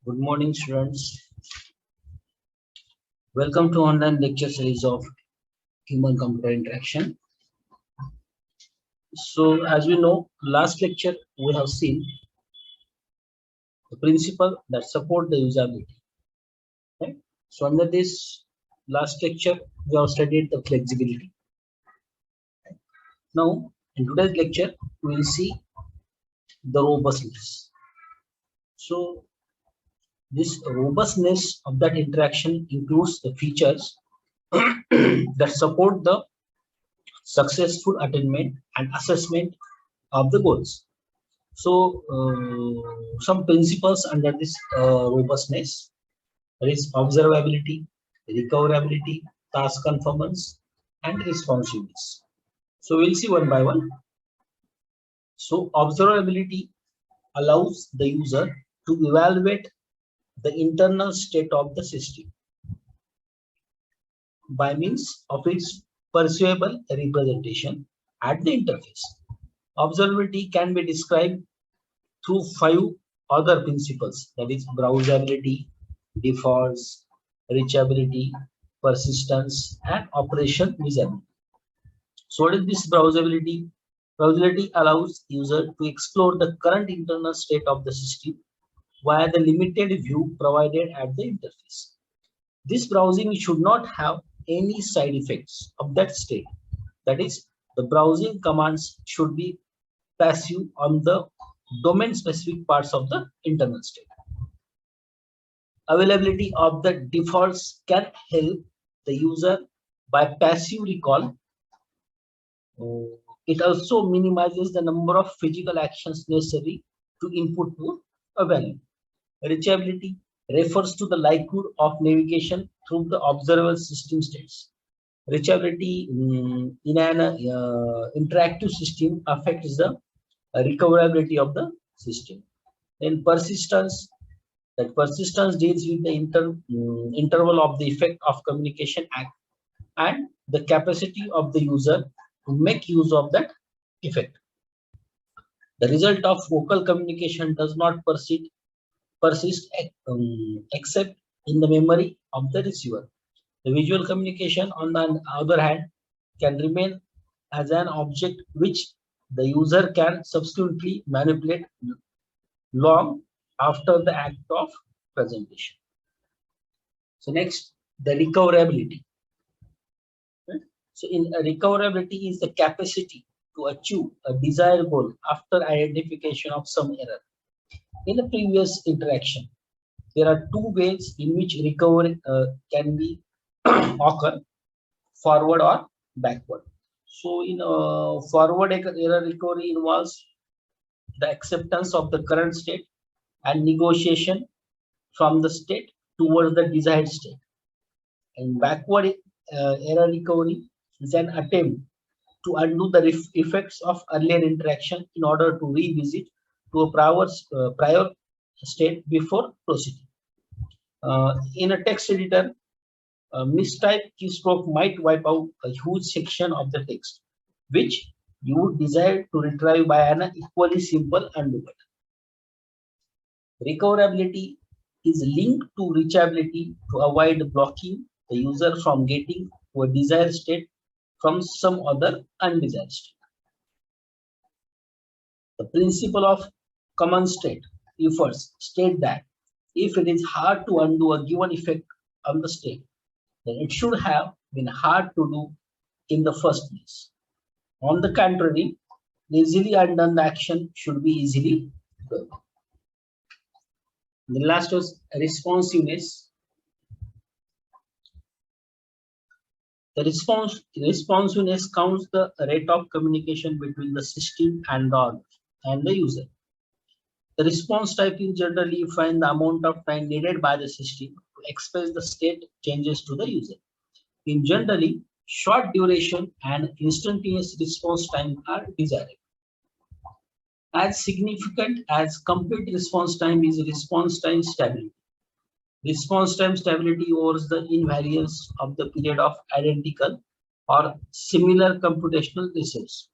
Good morning, students. Welcome to online lecture series of human-computer interaction. So, as we know, last lecture we have seen the principle that support the usability. Right? So, under this last lecture, we have studied the flexibility. Now, in today's lecture, we will see the robustness. So, this robustness of that interaction includes the features that support the successful attainment and assessment of the goals. So, some principles under this robustness, there is observability, recoverability, task conformance, and responsiveness. So, we'll see one by one. So, observability allows the user to evaluate the internal state of the system by means of its perceivable representation at the interface. Observability can be described through 5 other principles, that is browsability, defaults, reachability, persistence, and operation visibility. So what is this browsability? Browsability allows user to explore the current internal state of the system via the limited view provided at the interface. This browsing should not have any side effects of that state. That is, the browsing commands should be passive on the domain specific parts of the internal state. Availability of the defaults can help the user by passive recall. It also minimizes the number of physical actions necessary to input to a value. Reachability refers to the likelihood of navigation through the observable system states. Reachability in an interactive system affects the recoverability of the system. Then persistence, that persistence deals with the interval of the effect of communication act and the capacity of the user to make use of that effect. The result of vocal communication does not persist except in the memory of the receiver. The visual communication, on the other hand, can remain as an object which the user can subsequently manipulate long after the act of presentation. So next, the recoverability. So in recoverability is the capacity to achieve a desired goal after identification of some error. In the previous interaction, there are 2 ways in which recovery can be occur, forward or backward. So in forward error recovery involves the acceptance of the current state and negotiation from the state towards the desired state. And backward error recovery is an attempt to undo the effects of earlier interaction in order to revisit to a prior state before proceeding. In a text editor, a mistyped keystroke might wipe out a huge section of the text, which you would desire to retrieve by an equally simple undo button. Recoverability is linked to reachability to avoid blocking the user from getting to a desired state from some other undesired state. The principle of common state efforts state that if it is hard to undo a given effect on the state, then it should have been hard to do in the first place. On the contrary, easily undone action should be easily done. The last was responsiveness. The responsiveness counts the rate of communication between the system and the user. The response type is generally defined the amount of time needed by the system to express the state changes to the user. In generally, short duration and instantaneous response time are desirable. As significant as complete response time is response time stability. Response time stability overs the invariance of the period of identical or similar computational resource.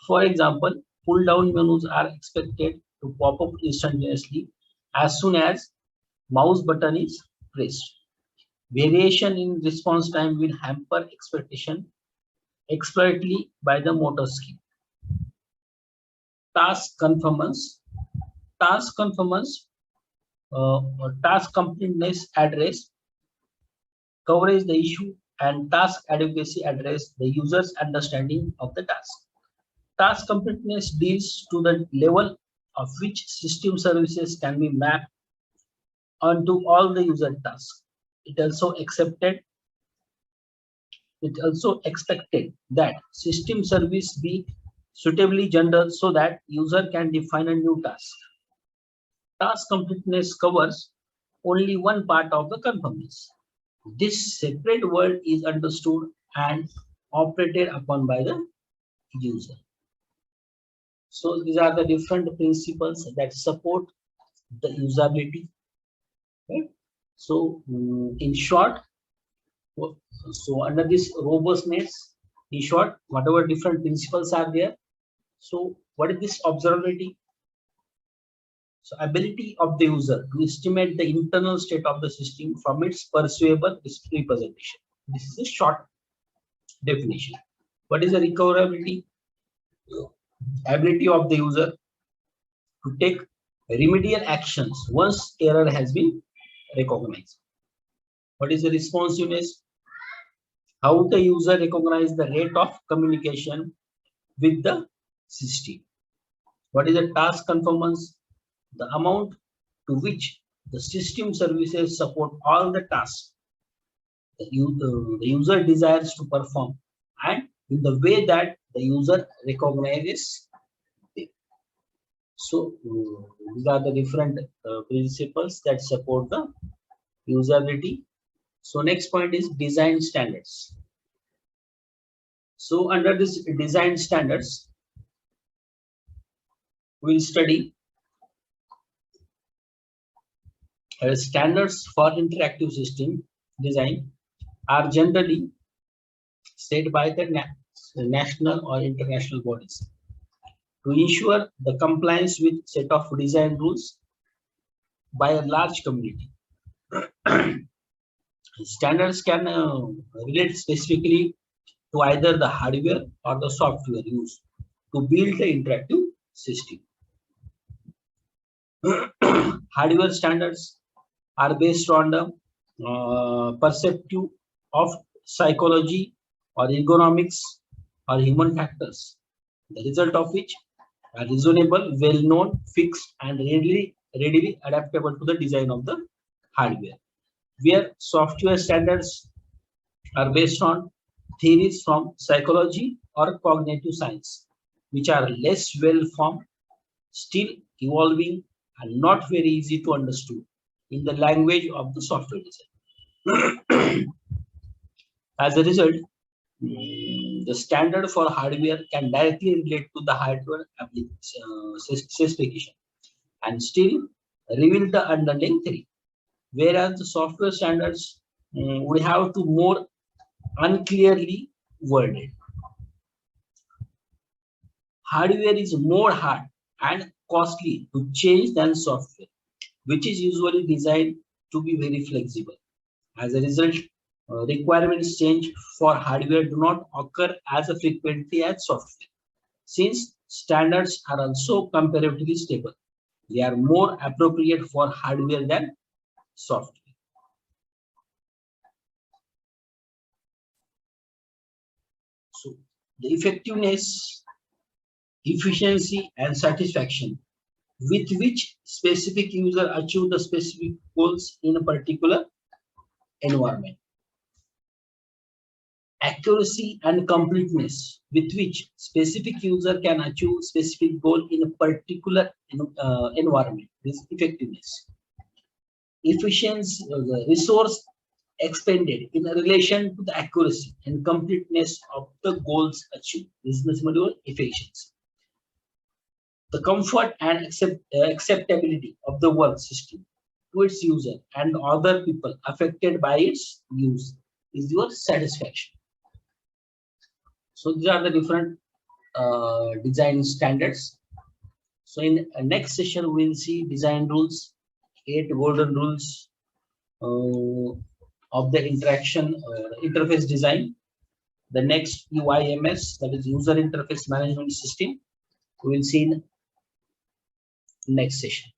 For example, pull down menus are expected to pop up instantaneously as soon as mouse button is pressed. Variation in response time will hamper expectation explicitly by the motor skill. Task conformance. Task conformance, task completeness address coverage the issue, and task adequacy address the user's understanding of the task. Task completeness deals to the level of which system services can be mapped onto all the user tasks. It also accepted it also expected that system service be suitably gendered so that user can define a new task. Task completeness covers only one part of the conformance. This separate word is understood and operated upon by the user. So these are the different principles that support the usability. Right? So in short, so under this robustness, in short, whatever different principles are there. So what is this observability? So ability of the user to estimate the internal state of the system from its perceivable representation. This is a short definition. What is the recoverability? Ability of the user to take remedial actions once error has been recognized. What is the responsiveness? How the user recognize the rate of communication with the system. What is the task conformance? The amount to which the system services support all the tasks the user desires to perform and in the way that the user recognizes it. So these are the different principles that support the usability. So next point is design standards. So under this design standards, we'll study standards for interactive system design are generally set by the national or international bodies to ensure the compliance with set of design rules by a large community. Standards can relate specifically to either the hardware or the software used to build the interactive system. Hardware standards are based on the perceptive of psychology or ergonomics or human factors, the result of which are reasonable, well-known, fixed, and readily adaptable to the design of the hardware. Where software standards are based on theories from psychology or cognitive science, which are less well-formed, still evolving, and not very easy to understand in the language of the software design. As a result, the standard for hardware can directly relate to the hardware specification and still reveal the underlying theory. Whereas the software standards would have to more unclearly worded. Hardware is more hard and costly to change than software, which is usually designed to be very flexible. As a result, requirements change for hardware do not occur as frequently as software. Since standards are also comparatively stable, they are more appropriate for hardware than software. So the effectiveness, efficiency, and satisfaction with which specific user achieve the specific goals in a particular environment. Accuracy and completeness with which specific user can achieve specific goal in a particular environment. This effectiveness. Efficiency, the resource expended in relation to the accuracy and completeness of the goals achieved. This is the efficiency. The comfort and acceptability of the work system to its user and other people affected by its use is your satisfaction. So these are the different design standards. So in next session, we will see design rules 8 golden rules of the interaction interface design. The next UIMS, that is user interface management system, we will see in next session.